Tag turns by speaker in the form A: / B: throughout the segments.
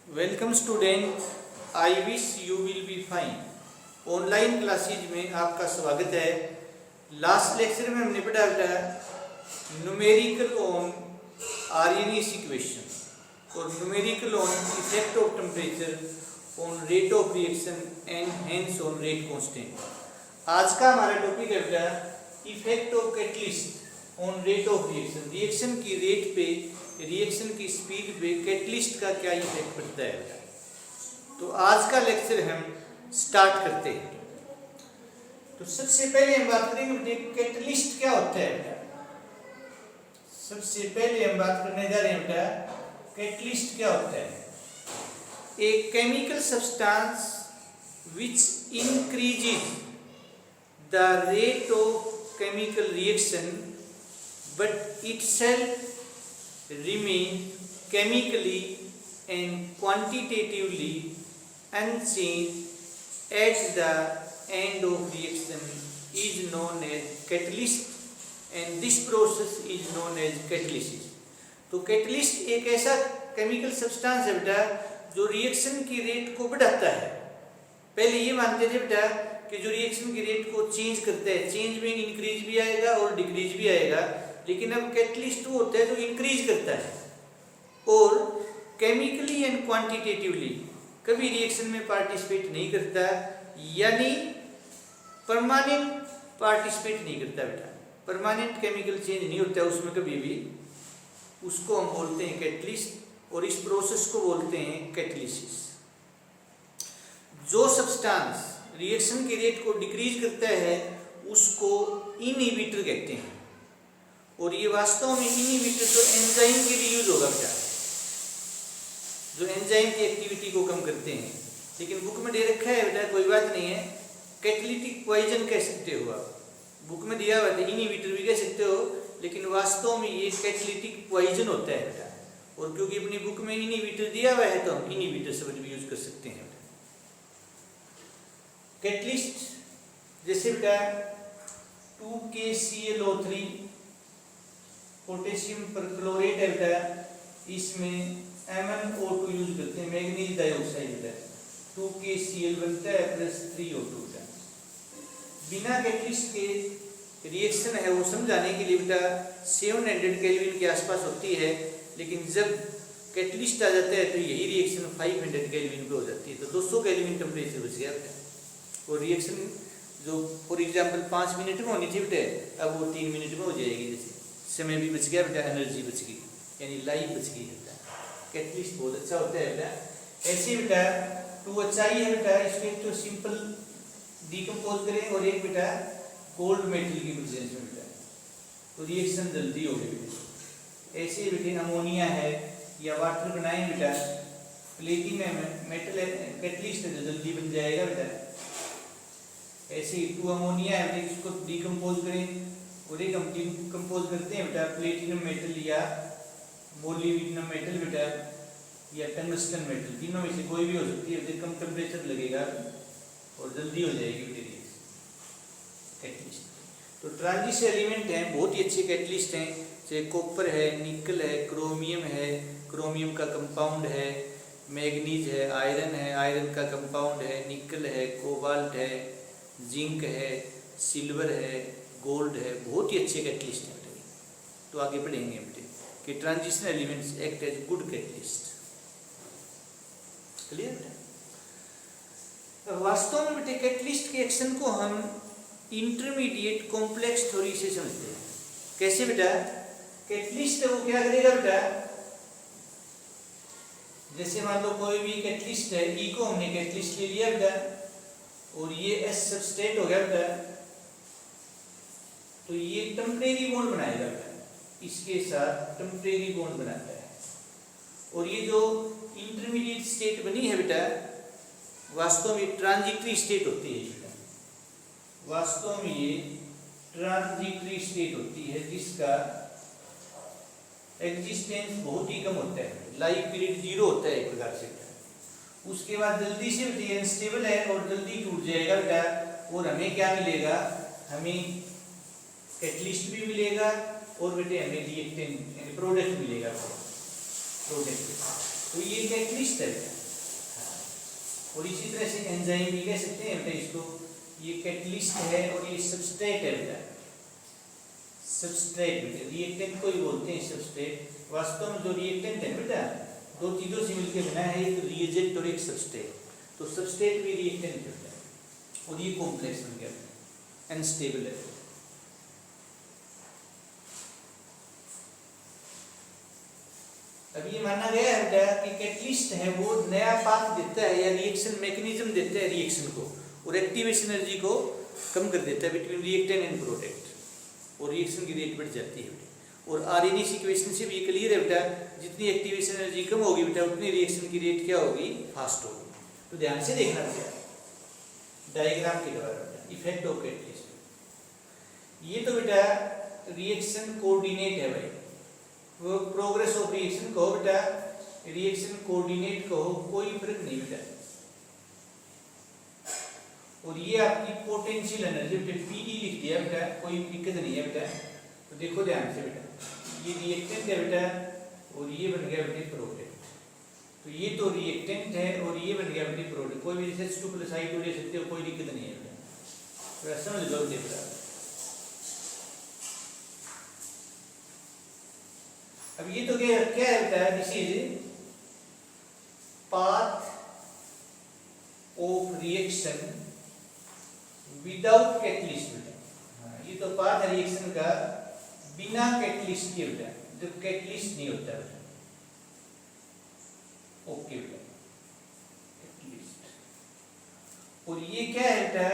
A: Welcome student, I wish you will be fine. Online classes में आपका स्वागत है। लास्ट लेक्चर में हमने पढ़ा था न्यूमेरिकल ऑन आर्यनियस इक्वेशन और numerical on effect of temperature on rate of reaction and hence on rate constant. आज का हमारा टॉपिक है effect of catalyst on rate of reaction. Reaction की रेट पे, रिएक्शन की स्पीड पे कैटलिस्ट का क्या इफेक्ट पड़ता है। तो आज का लेक्चर हम स्टार्ट करते हैं। तो सबसे पहले हम बात करेंगे कैटलिस्ट क्या होता है बेटा। सबसे पहले हम बात करने जा रहे हैं बेटा कैटलिस्ट क्या होता है। A chemical substance which increases the rate of chemical reaction but itself remain chemically and quantitatively unchanged at the end of reaction is known as catalyst and this process is known as catalysis। तो catalyst एक ऐसा chemical substance है बेटा जो reaction की rate को बढ़ाता है। पहले ये मानते थे बेटा कि जो रिएक्शन की रेट को चेंज करता है, चेंज में इंक्रीज भी आएगा और डिक्रीज भी आएगा, लेकिन अब कैटलिस्ट वो होता है जो इंक्रीज करता है और केमिकली एंड क्वांटिटेटिवली कभी रिएक्शन में पार्टिसिपेट नहीं करता, यानी परमानेंट पार्टिसिपेट नहीं करता बेटा। परमानेंट केमिकल चेंज नहीं होता है उसमें कभी भी, उसको हम बोलते हैं कैटलिस्ट और इस प्रोसेस को बोलते हैं कैटलिसिस। जो सब्सटेंस रिएक्शन की रेट को डिक्रीज करता है उसको इनहिबिटर कहते हैं और ये वास्तव में इनहिबिटर तो एंजाइम के लिए यूज होगा बेटा, जो एंजाइम की एक्टिविटी को कम करते हैं। लेकिन बुक में दे रखा है बेटा, कोई बात नहीं है, कैटलिटिक पॉइजन कह सकते हो आप। बुक में दिया हुआ है इनहिबिटर भी कह सकते हो, लेकिन वास्तव में ये कैटलिटिक पॉइजन होता है बेटा। और क्योंकि अपनी बुक में इनहिबिटर दिया हुआ है तो हम इनहिबिटर शब्द भी यूज कर सकते हैं। कैटलिस्ट जैसे बेटा 2KClO3 पोटेशियम परक्लोरेट है बेटा, इसमें MnO2 यूज करते हैं, मैग्नीज डाइऑक्साइड बेटा 2KCl बनता है प्लस 3O2 बेटा। बिना कैटलिस्ट के रिएक्शन है वो समझाने के लिए बेटा 700 केल्विन के आसपास होती है, लेकिन जब कैटलिस्ट आ जाता है तो यही रिएक्शन 500 केल्विन पे हो जाती है, तो 200 केल्विन टेम्परेचर बच गया बेटा। और रिएक्शन जो फॉर एग्जांपल 5 मिनट में होनी थी बेटा, अब वो 3 मिनट में हो जाएगी। जैसे समय भी बच गया बेटा, एनर्जी बच गई, यानी लाइफ बच गई बेटा। कैटलिस्ट बहुत अच्छा होता है बेटा। ऐसे बेटा 2HI है बेटा, इसको तो सिंपल डिकम्पोज करें और एक बेटा गोल्ड मेटल की प्रेजेंस में बेटा तो रिएक्शन जल्दी हो गई बेटा। ऐसे बेटे अमोनिया है या वाटर बनाए बेटा, प्लेटिनम मेटल कैटलिस्ट है तो जल्दी बन जाएगा बेटा। ऐसे 2 अमोनिया है, इसको डिकम्पोज करें और एक हम डिकम्पोज करते हैं बेटा प्लेटिनम मेटल या मोलिब्डेनम मेटल बेटा या टंगस्टन मेटल, तीनों में से कोई भी हो सकती है। कम टेम्परेचर लगेगा और जल्दी हो जाएगी बेटे कैटलिस्ट। तो ट्रांजिशन एलिमेंट हैं, बहुत ही अच्छे कैटलिस्ट हैं, जैसे कॉपर है, निकल है, क्रोमियम है, क्रोमियम का कंपाउंड है, मैग्नीज है, आयरन का कंपाउंड है, निकल है, कोबाल्ट है, जिंक है, सिल्वर है, गोल्ड है, बहुत ही अच्छे कैटलिस्ट हैं बेटे। तो आगे पढ़ेंगे बेटे कि transition elements act as good catalyst. Clear बेटा। वास्तव में बेटे कैटलिस्ट के एक्शन को हम इंटरमीडिएट कॉम्प्लेक्स थ्योरी से समझते हैं। कैसे बेटा? कैटलिस्ट वो क्या करेगा बेटा, जैसे मान लो कोई भी कैटलिस्ट है, ई को हमने कैटलिस्ट ले लिया बेटा और ये S सबस्ट्रेट हो गया बेटा, तो ये टेम्परेरी बॉन्ड बनाएगा बेटा, इसके साथ टेम्परेरी बॉन्ड बनाता है। और ये जो इंटरमीडिएट स्टेट बनी है बेटा, वास्तव में ट्रांजिटरी स्टेट होती है बेटा, वास्तव में ये ट्रांजिटरी स्टेट होती है जिसका एग्जिस्टेंस बहुत ही कम होता है, लाइफ पीरियड 0 होता है एक प्रकार से। उसके बाद जल्दी से बेटे अनस्टेबल है और जल्दी टूट जाएगा बेटा, और हमें क्या मिलेगा, हमें कैटलिस्ट भी मिलेगा और बेटे हमें रिएक्टेंट यानी प्रोडक्ट मिलेगा। प्रोडक्ट। तो ये कैटलिस्ट है बेटा। और इसी तरह से एंजाइम भी कह सकते हैं बेटा इसको, ये कैटलिस्ट है और ये सबस्ट्रेट है बेटा। सबस्ट्रेट बेटा, रिएक्टेंट को ही बोलते हैं सबस्ट्रेट। वास्तव में जो रिएक्टेंट है बेटा, दो चीजों से मिलकर बना है, एक रिएजेंट और एक सबस्ट्रेट। तो सबस्ट्रेट भी रिएक्टेंट होता है और ये कॉम्प्लेक्स बन गया, अनस्टेबल है। अब ये माना गया है बेटा कि कैटलिस्ट है वो नया पाथ देता है या रिएक्शन मैकेनिज्म देता है रिएक्शन को, और एक्टिवेशन एनर्जी को कम कर देता है बिटवीन रिएक्टेंट एंड प्रोडक्ट, और रिएक्शन की रेट बढ़ जाती है बेटा। और आरएनएस इक्वेशन से भी क्लियर है बेटा, जितनी एक्टिवेशन एनर्जी कम होगी बेटा उतनी रिएक्शन की रेट क्या होगी, फास्ट होगी। तो ध्यान से देखना बेटा डायग्राम के द्वारा बेटा, इफेक्ट ऑफ कैटलिस्ट। ये तो बेटा रिएक्शन कोऑर्डिनेट है भाई, वो प्रोग्रेस ऑफ रिएक्शन कहो बेटा, रिएक्शन कोऑर्डिनेट कहो, कोई फर्क नहीं बेटा। और ये आपकी पोटेंशियल एनर्जी बेटा, पीई लिख दिया बेटा, कोई दिक्कत नहीं है बेटा। तो देखो ध्यान से बेटा, ये रिएक्टेंट है बेटा और ये बन गया बेटा प्रोडक्ट। तो ये तो रिएक्टेंट है और ये बन गया बेटा प्रोडक्ट। कोई भी जैसे H2 + I2 ले सकते हो, कोई दिक्कत नहीं है बेटा। तो समझ लो बेटा। अब ये तो क्या है बेटा, this is path of reaction without catalyst बेटा। ये तो पाथ है रिएक्शन का बिना कैटलिस्ट के बेटा, जब कैटलिस्ट नहीं होता बेटा। ओके बेटा, कैटलिस्ट। और ये क्या है बेटा,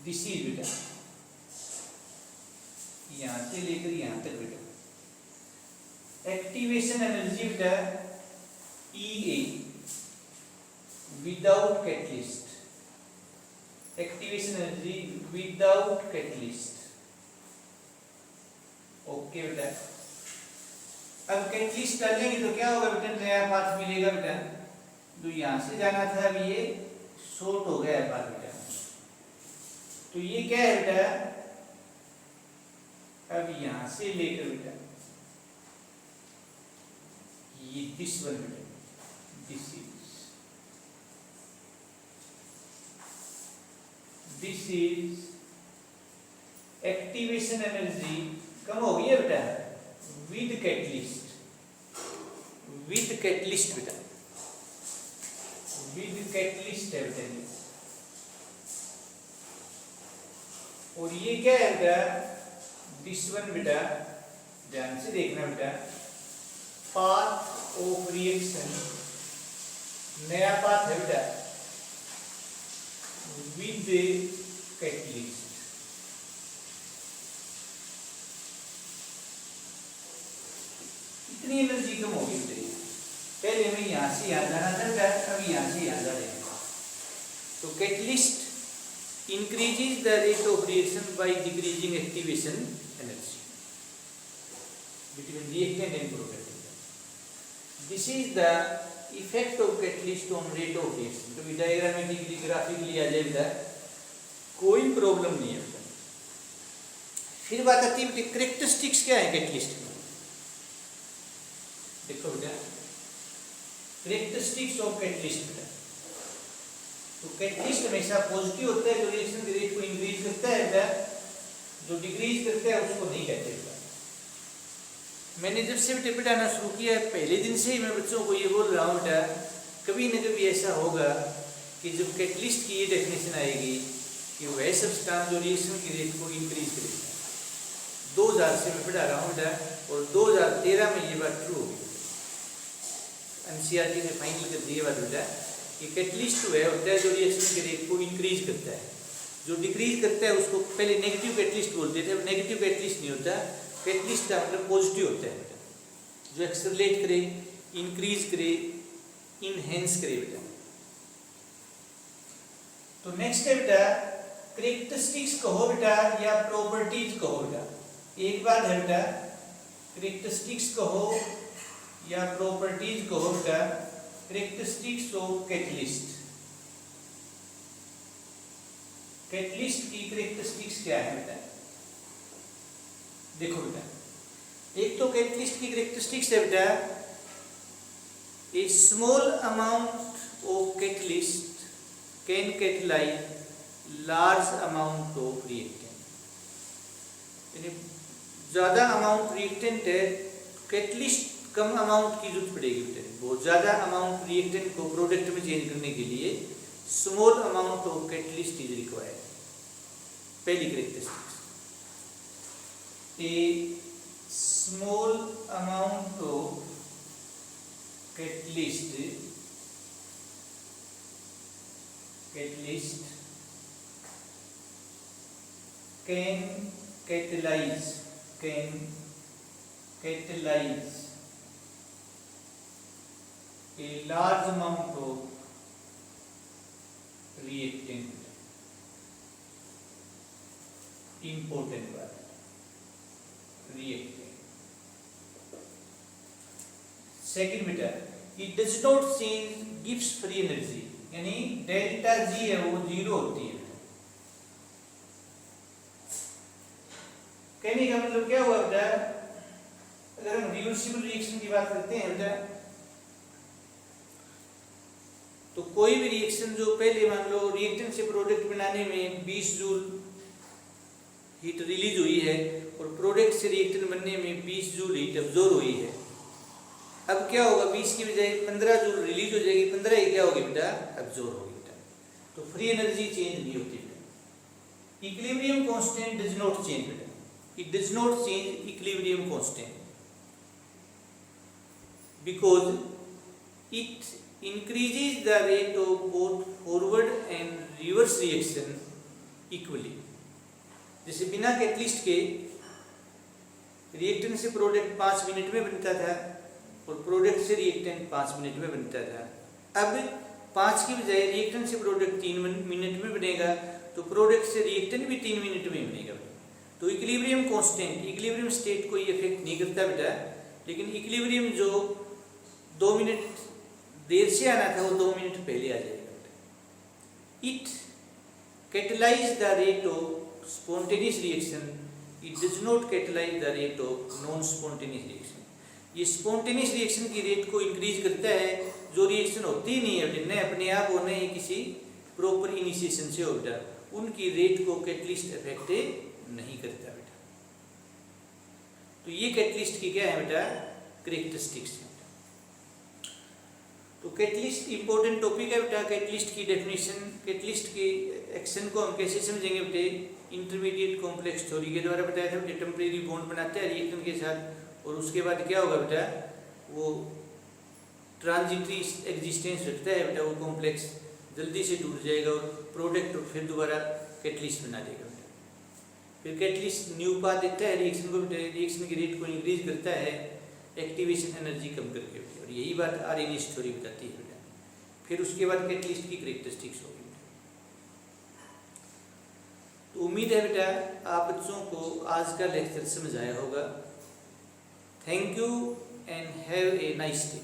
A: दिस इज बेटा, यहां से लेकर यहां तक बेटा एक्टिवेशन एनर्जी बेटा EA without catalyst, activation energy without catalyst. Okay बेटा। अब कैटलिस्ट डालेंगे तो क्या होगा बेटा, नया पाथ मिलेगा बेटा। तो यहां से जाना था, अब ये शॉर्ट हो गया पाथ बेटा। तो ये क्या है बेटा, अब यहां से लेकर बेटा ये दिस वन बेटा, दिस इज एक्टिवेशन एनर्जी कम हो गई है बेटा विद कैटलिस्ट, विद कैटलिस्ट बेटा, विद कैटलिस्ट है बेटा। और ये क्या है बेटा, दिस वन बेटा, ध्यान से देखना बेटा, पाथ ऑफ रिएक्शन, नया पाथ है बेटा विद कैटलिस्ट। इतनी एनर्जी कम होगी बेटा, पहले हमें यहां से यहां जाना था बेटा, अब यहां से यहां जा रहे हैं। तो catalyst increases the rate of reaction by decreasing activation energy between reactant and product. This is the effect of catalyst on rate of reaction. तो डायग्रामेटिकली ग्राफिकली आ जाए बेटा, कोई प्रॉब्लम नहीं है बेटा। फिर बात आती है बेटा कैरेक्टरिस्टिक्स क्या है कैटलिस्ट की। देखो बेटा कैरेक्टरिस्टिक्स ऑफ कैटलिस्ट बेटा, तो कैटलिस्ट हमेशा पॉजिटिव होता है, जो रिएक्शन की रेट को इंक्रीज करता है बेटा, जो डिक्रीज करता है उसको नहीं कहते बेटा। मैंने जब से बेटा पढ़ाना शुरू किया है, पहले दिन से ही मैं बच्चों को ये बोल रहा हूँ बेटा, कभी न कभी ऐसा होगा कि जब कैटलिस्ट की ये डेफिनेशन आएगी कि वह सब्सटेंस जो रिएक्शन की रेट को इंक्रीज करेगा। 2000 से मैं पढ़ा रहा हूँ बेटा, और 2013 में ये बात ट्रू होगी। एनसीईआरटी ने फाइनल कर दी बात बेटा कि कैटलिस्ट वह होता है जो रिएक्शन के रेट को इंक्रीज करता है, जो डिक्रीज करता है उसको पहले नेगेटिव कैटलिस्ट बोलते थे। अब नेगेटिव कैटलिस्ट नहीं होता, कैटलिस्ट का मतलब पॉजिटिव होता है बेटा, जो एक्सेलरेट करे, इंक्रीज करे, इनहेंस करे बेटा। तो नेक्स्ट है बेटा कैरेक्टरिस्टिक्स कहो बेटा या प्रॉपर्टीज कहो बेटा। एक बात है बेटा कैरेक्टरिस्टिक्स कहो या प्रॉपर्टीज कहो बेटा, कैरेक्टरिस्टिक्स ऑफ कैटलिस्ट। कैटलिस्ट की कैरेक्टरिस्टिक्स क्या है बेटा, देखो बेटा एक तो कैटलिस्ट की कैरेक्टरिस्टिक्स है बेटा, a small amount of catalyst can catalyse large amount of reactant. यानी ज़्यादा अमाउंट रिएक्टेंट है, कैटलिस्ट कम अमाउंट की जरूरत पड़ेगी बेटा। बहुत ज़्यादा अमाउंट रिएक्टेंट को प्रोडक्ट में चेंज करने के लिए small amount of catalyst is required. पहली characteristics, a small amount of catalyst can catalyze a large amount of reactant. Important word, reactant. Second बेटा, it does not change gives free energy, यानी delta G है वो zero होती है। कहने का मतलब क्या हुआ बेटा, अगर हम रिवर्सिबल रिएक्शन की बात करते हैं बेटा, तो कोई भी रिएक्शन जो पहले मान लो रिएक्टेंट से प्रोडक्ट बनाने में 20 जूल हीट रिलीज हुई है और प्रोडक्ट से रिएक्टेंट बनने में 20 जूल हीट अब्जॉर्ब हुई है। अब क्या होगा, 20 की बजाय 15 जूल रिलीज हो जाएगी, 15 ही क्या होगी बेटा, अब्जॉर्ब होगी बेटा। तो फ्री एनर्जी चेंज नहीं होती बेटा। Equilibrium constant does not change बेटा, it does not change equilibrium constant because it increases the rate of both forward and reverse reaction equally। जैसे बिना कैटलिस्ट के रिएक्टेंट से प्रोडक्ट 5 मिनट में बनता था और प्रोडक्ट से रिएक्टेंट 5 मिनट में बनता था। अब 5 की बजाय रिएक्टेंट से प्रोडक्ट 3 मिनट में बनेगा, तो प्रोडक्ट से रिएक्टेंट भी 3 मिनट में बनेगा। तो इक्विलिब्रियम कांस्टेंट इक्विलिब्रियम स्टेट को ये इफेक्ट नहीं करता बेटा, लेकिन इक्विलिब्रियम जो 2 मिनट देर से आना था वो 2 मिनट पहले आ जाएगा बेटा। It catalyse the rate of spontaneous reaction, it does not catalyse the rate of non spontaneous reaction. ये स्पॉन्टेनियस रिएक्शन की रेट को इंक्रीज करता है, जो रिएक्शन होती ही नहीं है बेटा, न अपने आप होने ही किसी प्रॉपर इनिशिएशन से हो बेटा, उनकी रेट को कैटलिस्ट इफेक्ट नहीं करता बेटा। तो ये कैटलिस्ट की क्या है बेटा, कैरेक्टरिस्टिक्स है। तो कैटलिस्ट इंपॉर्टेंट टॉपिक है बेटा। कैटलिस्ट की डेफिनेशन, कैटलिस्ट के एक्शन को हम कैसे समझेंगे बेटे, इंटरमीडिएट कॉम्प्लेक्स थ्योरी के द्वारा बताया था बेटे। टेम्परेरी बॉन्ड बनाते हैं रिएक्टेंट के साथ और उसके बाद क्या होगा बेटा, वो ट्रांजिटरी एग्जिस्टेंस रखता है बेटा, वो कॉम्प्लेक्स जल्दी से टूट जाएगा और प्रोडक्ट और फिर दोबारा कैटलिस्ट बना देगा। फिर कैटलिस्ट न्यू पाथ देता है रिएक्शन को, रिएक्शन की रेट को इंक्रीज करता है एक्टिवेशन एनर्जी कम करके, और यही बात आर्यनिश थ्योरी बताती है बेटा। फिर उसके बाद कैटलिस्ट की कैरेक्टरिस्टिक्स होगी बेटा। तो उम्मीद है बेटा आप बच्चों को आज का लेक्चर समझ आया होगा। Thank you and have a nice day.